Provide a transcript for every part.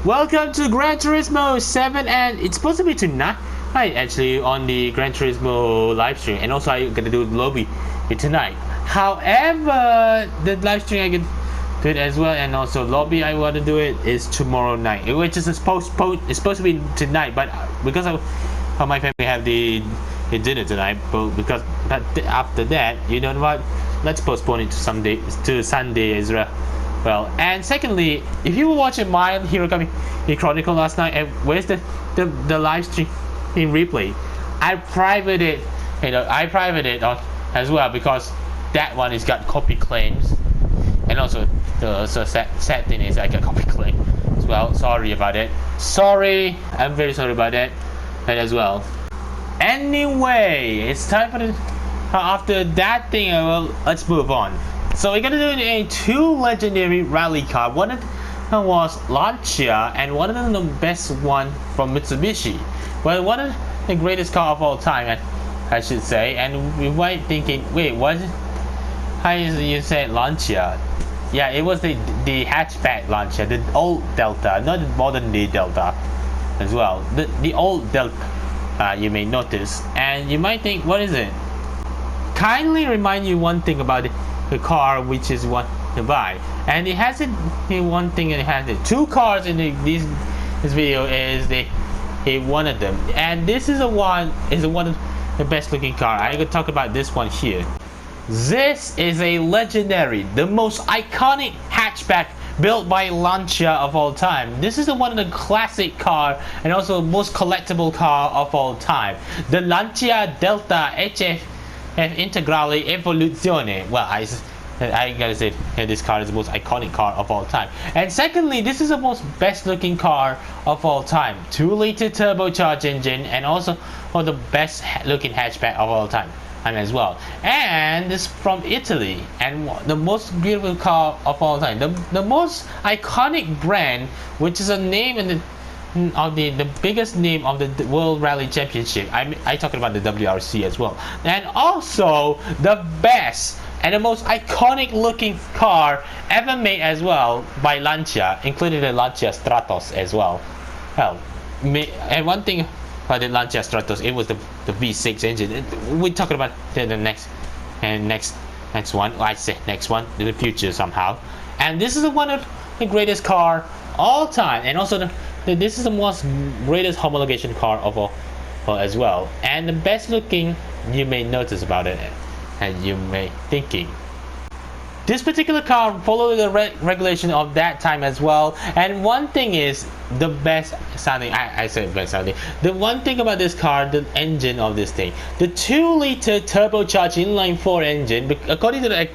Welcome to Gran Turismo 7, and it's supposed to be tonight actually on the Gran Turismo live stream, and also I'm gonna do the lobby tonight. However, the live stream I can do it as well, and also lobby I want to do it is tomorrow night, which is supposed to be tonight, but because of how my family have the dinner tonight, but after that, you know what, let's postpone it to Sunday as well. Well, and secondly, if you were watching my Hero Academia Chronicle last night, and where's the live stream in replay? I private it, on as well, because that one has got copy claims, and also the sad thing is I got copy claim as well. Sorry about it. I'm very sorry about that as well. Anyway, it's time for after that thing. Let's move on. So we're gonna do two legendary rally car. One of them was Lancia, and one of them the best one from Mitsubishi. Well, one of the greatest car of all time, I should say. And we might thinking, wait, what? How you say Lancia? Yeah, it was the hatchback Lancia, the old Delta, not the modern day Delta, as well. The old Delta, you may notice, and you might think, what is it? Kindly remind you one thing about it. The car which is one to buy, and it has it. One thing it has it. Two cars in this video is one of them, and this is one of the best looking car. I could talk about this one here. This is a legendary, the most iconic hatchback built by Lancia of all time. This is one of the classic car and also most collectible car of all time. The Lancia Delta HF Integrale Evoluzione. Well, I gotta say this car is the most iconic car of all time. And secondly, this is the most best looking car of all time. 2-liter turbocharged engine, and also one of the best looking hatchback of all time as well. And this from Italy, and the most beautiful car of all time. The most iconic brand, which is a name in the biggest name of the World Rally Championship. I talking about the WRC as well, and also the best and the most iconic looking car ever made as well by Lancia, including the Lancia Stratos as well. And one thing about the Lancia Stratos, it was the V6 engine. We're talking about the next one. I say next one in the future somehow. And this is one of the greatest car all time, and also this is the most greatest homologation car of all as well, and the best looking. You may notice about it, and you may thinking this particular car followed the regulation of that time as well. And one thing is the best sounding. I said best sounding. The one thing about this car, the engine of this thing, the 2-liter turbocharged inline 4 engine, according to the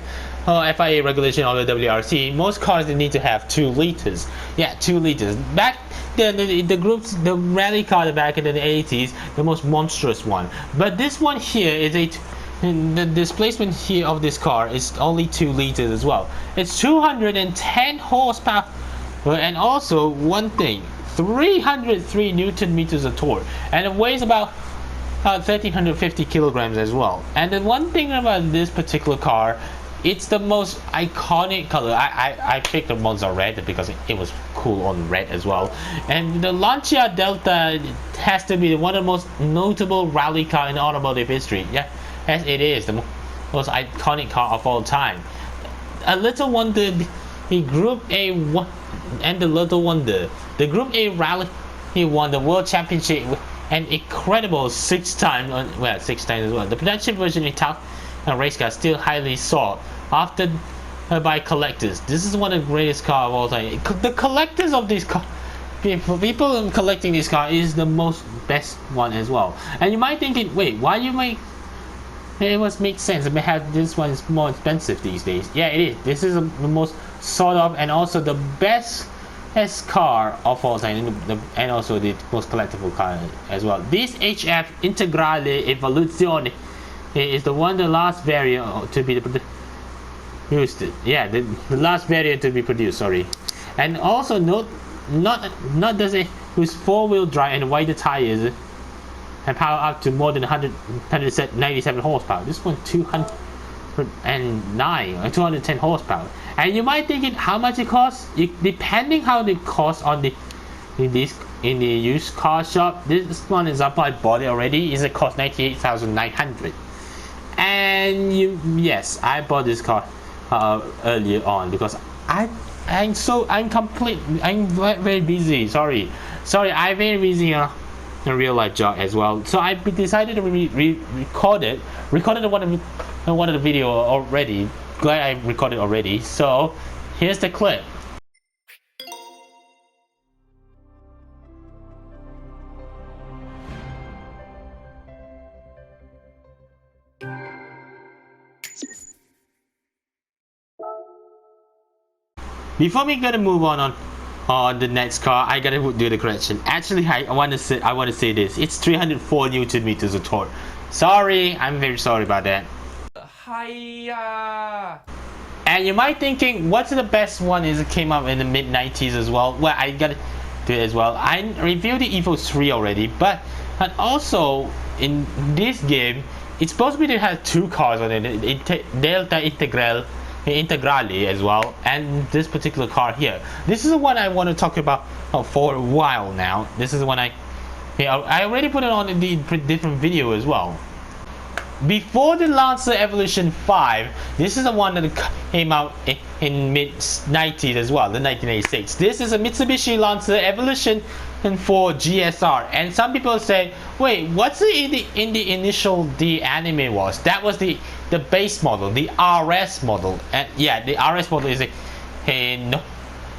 FIA regulation of the WRC, most cars they need to have 2 liters. Yeah, 2 liters. Back the rally car back in the 80s, the most monstrous one. But this one here is the displacement here of this car is only 2 liters as well. It's 210 horsepower, and also one thing, 303 Newton meters of torque, and it weighs about 1350 kilograms as well. And the one thing about this particular car, it's the most iconic color. I picked the Monza red because it was cool on red as well. And the Lancia Delta has to be one of the most notable rally car in automotive history. Yeah, as it is the most iconic car of all time. A little wonder, the Group A won, and the little wonder, the Group A rally, he won the World Championship an incredible 6 times. Well, 6 times as well. The production version Italian race car still highly sought after by collectors. This is one of the greatest cars of all time. The collectors of this car, people collecting this car, is the most best one as well. And you might think, wait, why you make it must make sense. It may have this one is more expensive these days. Yeah, it is. This is the most sought of and also the best car of all time, and also the most collectible car as well. This HF Integrale Evoluzione is the last variant to be produced. Yeah, the last variant to be produced. Sorry, and also not does it whose 4-wheel drive and wider tires and power up to more than 197 horsepower. This one 209 or 210 horsepower. And you might think how much it costs. Depending how it costs on the in the used car shop. This one is up. I bought it already. It's a cost 98,900. And yes, I bought this car earlier on because I'm very busy. Sorry, I'm very busy in real life job as well. So I decided to recorded one of the video already. Glad I recorded already. So here's the clip. Before we gonna move on the next car, I gotta do the correction. Actually, I want to say this. It's 304 Newton meters of torque. Sorry, I'm very sorry about that. Hiya. And you might thinking, what's the best one? Is it came out in the mid 90s as well? Well, I gotta do it as well. I reviewed the Evo 3 already, but and also in this game, it's supposed to be to have two cars on it. Delta Integrale as well, and this particular car here. This is the one I want to talk about for a while now. This is the one I already put it on in the different video as well. Before the Lancer Evolution 5, this is the one that came out in mid-90s as well, the 1986. This is a Mitsubishi Lancer Evolution for GSR, and some people say, wait, what's in the initial D anime was? That was the base model, the RS model, and yeah, the RS model is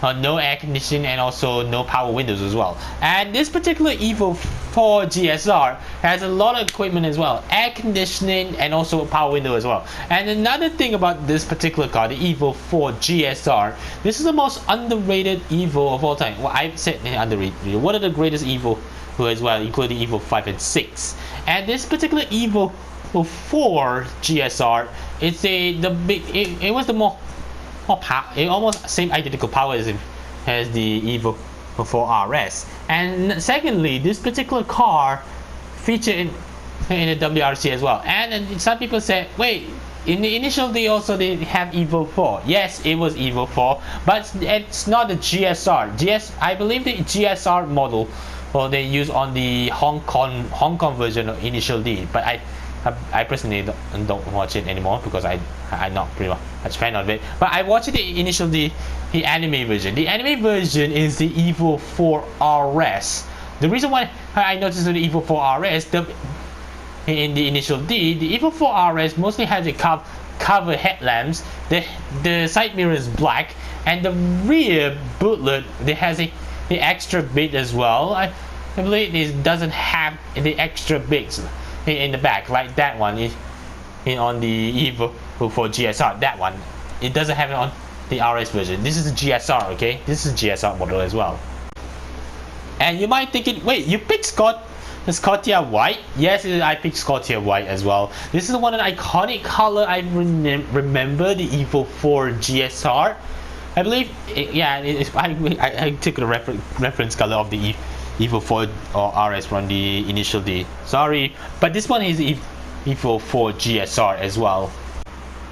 no air conditioning and also no power windows as well. And this particular Evo 4 GSR has a lot of equipment as well, air conditioning and also a power window as well. And another thing about this particular car, the Evo 4 GSR, this is the most underrated Evo of all time. Well, I said underrated. One of the greatest Evo as well, including Evo 5 and 6. And this particular Evo 4 GSR, it was the more power, almost same identical power as the Evo 4 RS. And secondly, this particular car featured in the WRC as well. And some people say, wait, in the initial they also did have Evo 4. Yes, it was Evo 4, but it's not the GSR. I believe the GSR model, well, they use on the Hong Kong version of Initial D, but I personally don't watch it anymore because I'm not pretty much fan of it. But I watched the initial the anime version. The anime version is the Evo 4 RS. The reason why I noticed the Evo 4 RS, in the initial D, the Evo 4 RS mostly has a cover headlamps. The side mirror is black, and the rear bootlet has the extra bit as well. I believe it doesn't have the extra bits in the back like that one on the Evo 4 GSR. That one, it doesn't have it on the RS version. This is the GSR, okay? This is GSR model as well. And you might thinking, wait, you picked Scotia White? Yes, I picked Scotia White as well. This is one of the iconic color I remember, the Evo 4 GSR. I believe, I took the reference color of the Evo 4 or RS from the initial D. Sorry, but this one is Evo 4 GSR as well.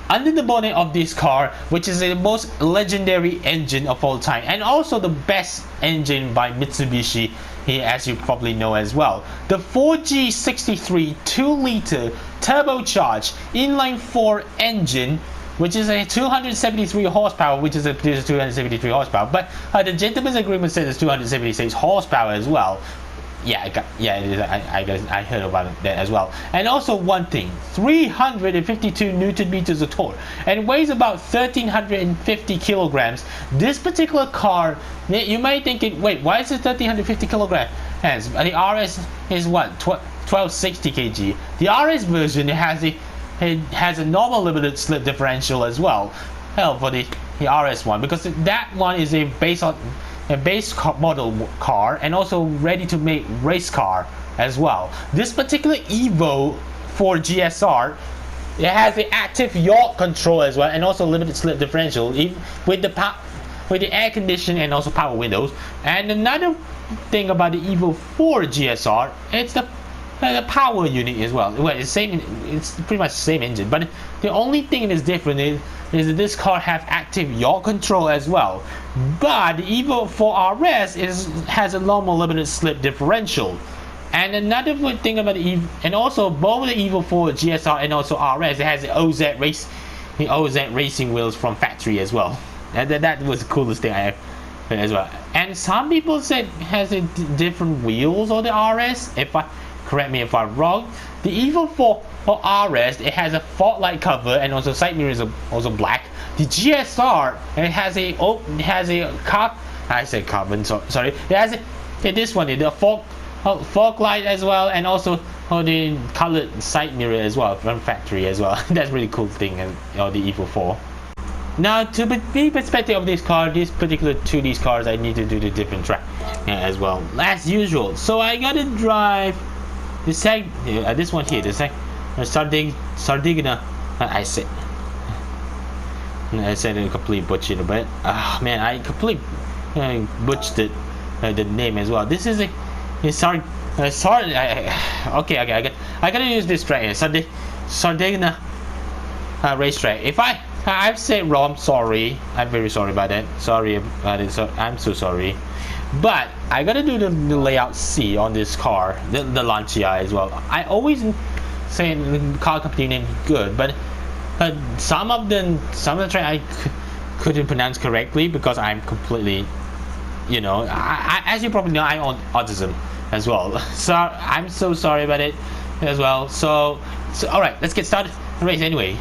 Under the bonnet of this car, which is the most legendary engine of all time, and also the best engine by Mitsubishi, as you probably know as well, the 4G63 2-liter turbocharged inline 4 engine, which is a 273 horsepower, which is a 273 horsepower, but the gentleman's agreement says it's 276 horsepower as well. Yeah, I heard about that as well. And also one thing, 352 Newton meters of torque, and weighs about 1,350 kilograms. This particular car, you may think, wait, why is it 1,350 kilograms? The RS is what, 1260 kg. The RS version it has a normal limited slip differential as well. Hell, for the RS one, because that one is a base model car and also ready to make race car as well. This particular Evo 4 GSR, it has the active yaw control as well, and also limited slip differential with the air conditioning and also power windows. And another thing about the Evo 4 GSR, it's the the power unit as well. Well, it's same. It's pretty much the same engine, but the only thing that is different is that this car have active yaw control as well. But the Evo 4 RS has a normal limited slip differential. And another good thing about the Evo, and also both the Evo 4 GSR and also RS, it has the OZ racing wheels from factory as well. And that was the coolest thing I ever as well. And some people said it has a different wheels on the RS. Correct me if I'm wrong. The Evo 4 or RS, it has a fog light cover and also side mirrors are also black. The GSR, it has a carbon. Sorry, it has this one, the fog light as well, and also the colored side mirror as well from factory as well. That's really cool thing on the Evo 4. Now, to be perspective of this car, this particular these cars, I need to do the different track as well, as usual. So I gotta drive this one here, the Sardigna. I said a complete butchered, but man, I completely butchered the name as well. This is okay. I gotta use this track here, Sardigna racetrack. If I've said wrong, sorry. I'm very sorry about that. Sorry about it. So I'm so sorry. But I gotta do the layout C on this car, the Lancia as well. I always say the car company name good, but some of the track I couldn't pronounce correctly because I'm completely, as you probably know, I'm on autism as well. So I'm so sorry about it as well. So all right, let's get started the race anyway.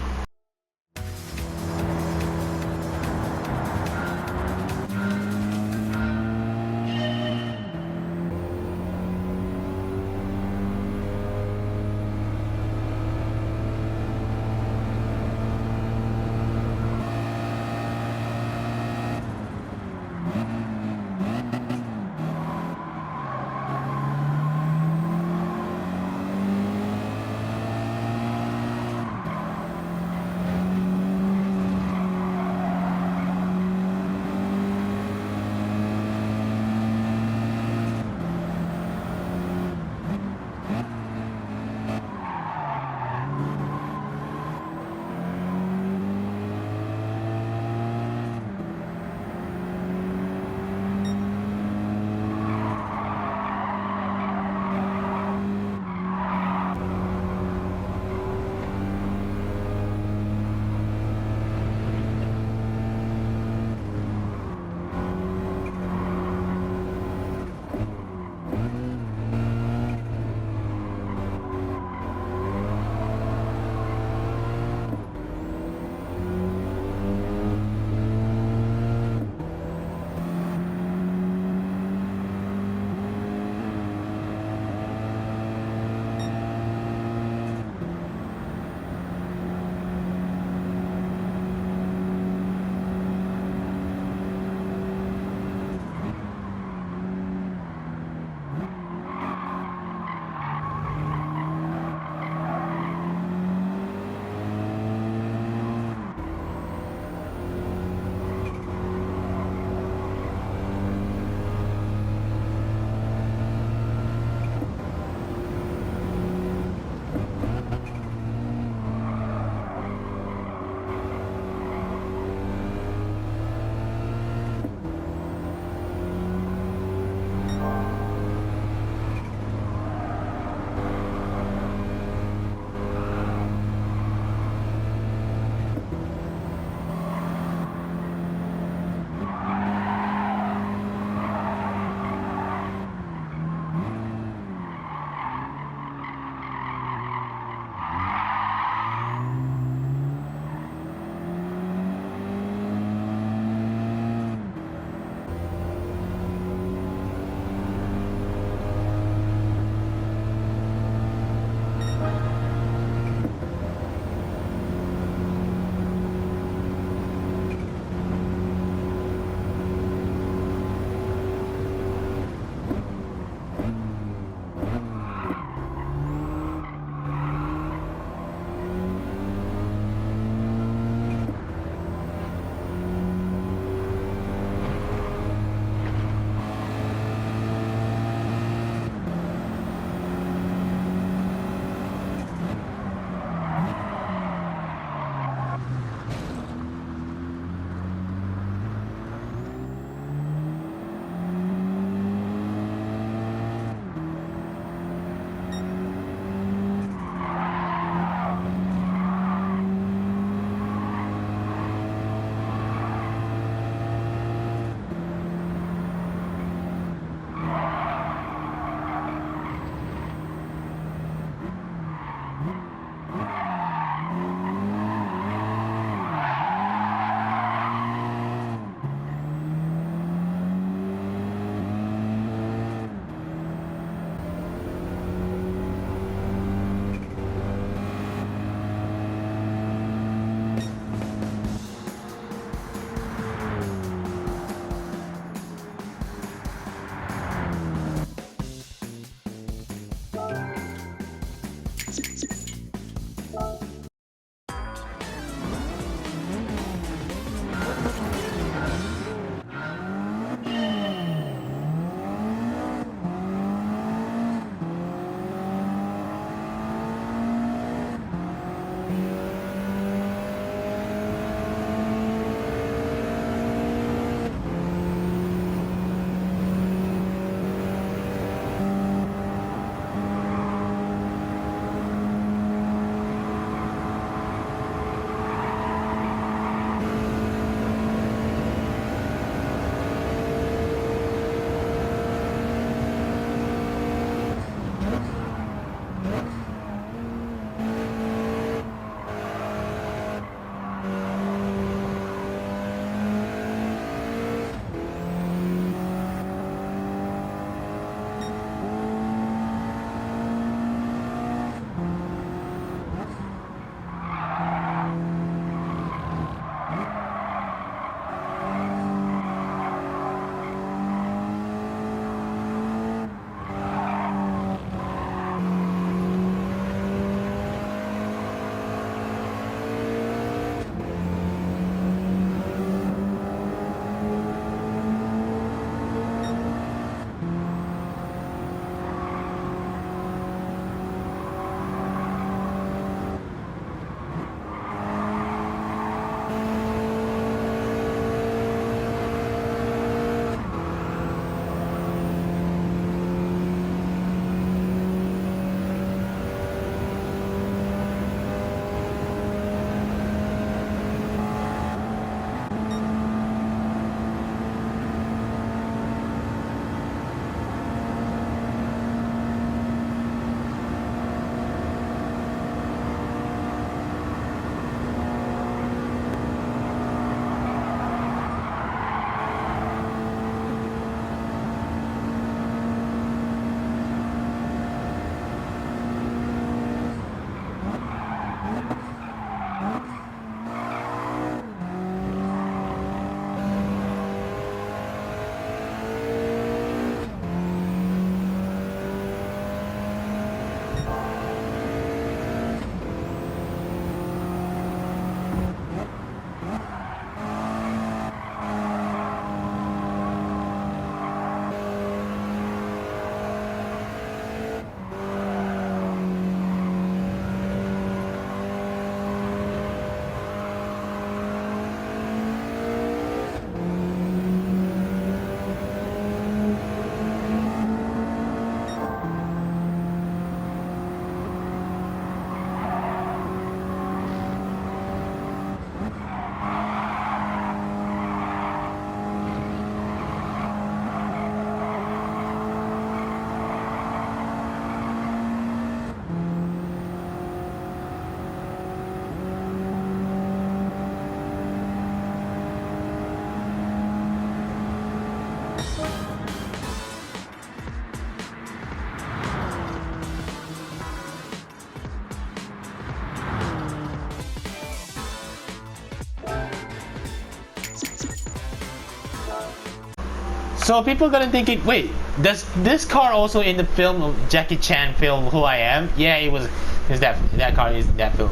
So people gonna think it. Wait, does this car also in the film of Jackie Chan film Who I Am? Yeah, it was. Is that car is in that film?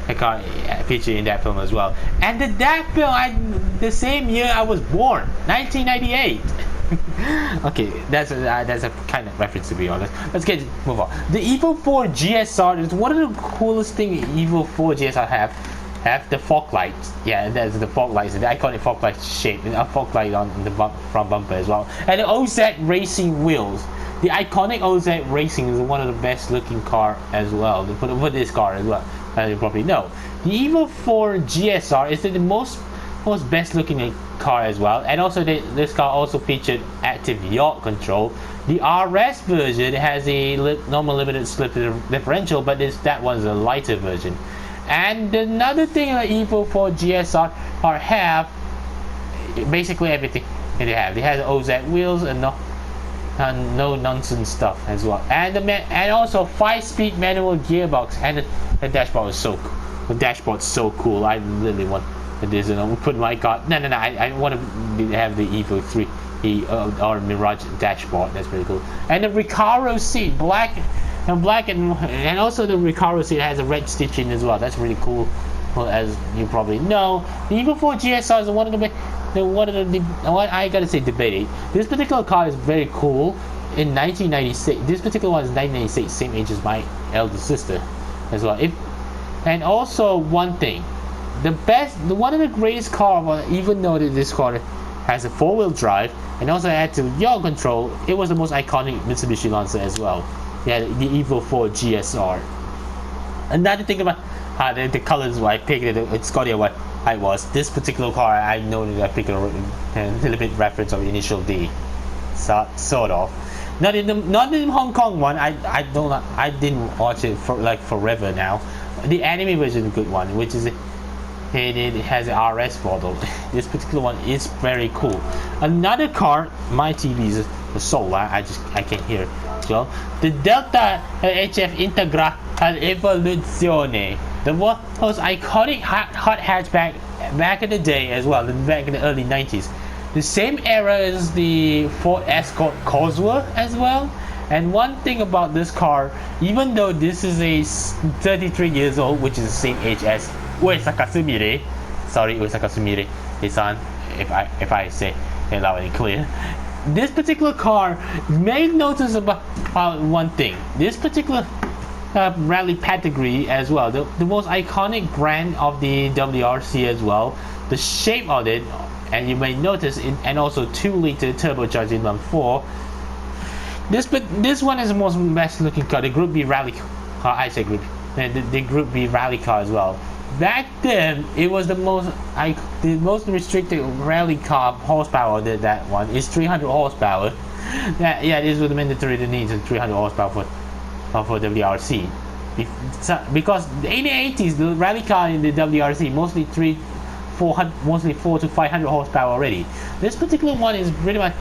That car featured in that film as well. And that film, the same year I was born, 1998. Okay, that's a kind of reference to be honest. Let's move on. The Evo 4 GSR is one of the coolest things Evo 4 GSR have the fog lights. Yeah, that's the fog lights, the iconic fog light shape, a fog light on the front bumper as well. And the OZ Racing wheels. The iconic OZ Racing is one of the best looking car as well. For this car as well, as you probably know. The Evo 4 GSR is the most best looking car as well, and also this car also featured active yaw control. The RS version has a normal limited slip differential, but that one's a lighter version. And another thing the Evo 4 GSR have basically everything they have. It has OZ wheels and no nonsense stuff as well, and also 5-speed manual gearbox, and the dashboard is so cool. The dashboard's so cool. I literally want this, and put my car. No. I want to have the Evo 3 or Mirage dashboard. That's pretty cool. And the Recaro seat, black, and also the Recaro seat has a red stitching as well. That's really cool. Well, as you probably know, the Evo 4 GSR is one of the what I gotta say debated. This particular car is very cool. In 1996, this particular one is 1996, same age as my elder sister as well. And also one thing, one of the greatest car, even though this car has a 4-wheel drive and also had to yaw control, it was the most iconic Mitsubishi Lancer as well. Yeah, the Evo 4 GSR. Another thing about the colors why I picked it, it's got what I was. This particular car, I know that I picked a little bit reference of Initial D, sort of. Not in the Hong Kong one. I didn't watch it for like forever now. The anime version is a good one, which is it has an RS model. This particular one is very cool. Another car, my TV is so loud. I can hear it as well. The Delta HF Integrale Evoluzione, the most iconic hot hatchback back in the day as well, back in the early 90s. The same era as the Ford Escort Cosworth as well. And one thing about this car, even though this is a 33 years old, which is the same age as Uesaka Sumire, sorry Uesaka Sumire-san, if I say it loud and clear, this particular car made notice about one thing. This particular rally pedigree as well, the most iconic brand of the WRC as well, the shape of it, and you may notice it, and also 2-liter turbocharged in-line 4. This one is the most best looking car, the Group B rally car. I say Group, the Group B rally car as well. Back then, it was the most restricted rally car horsepower. That one is 300 horsepower. Yeah, this was the mandatory need 300 horsepower for WRC. Because in the 80s, the rally car in the WRC mostly 4 to 500 horsepower already. This particular one is pretty much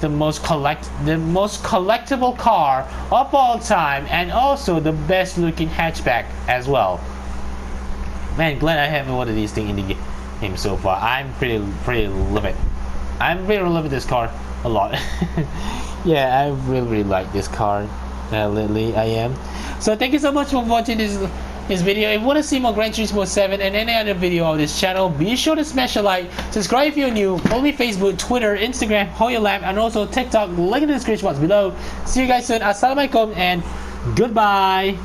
the most collectible car of all time, and also the best looking hatchback as well. Man, glad I have one of these things in the game so far. I'm pretty love it. I'm really loving this car a lot. Yeah, I really like this car. Lately I am. So thank you so much for watching this video. If you want to see more Gran Turismo 7 and any other video on this channel, be sure to smash a like, subscribe if you're new, follow me Facebook, Twitter, Instagram, HoYoLab, and also TikTok. Link in the description box below. See you guys soon. Assalamualaikum and goodbye.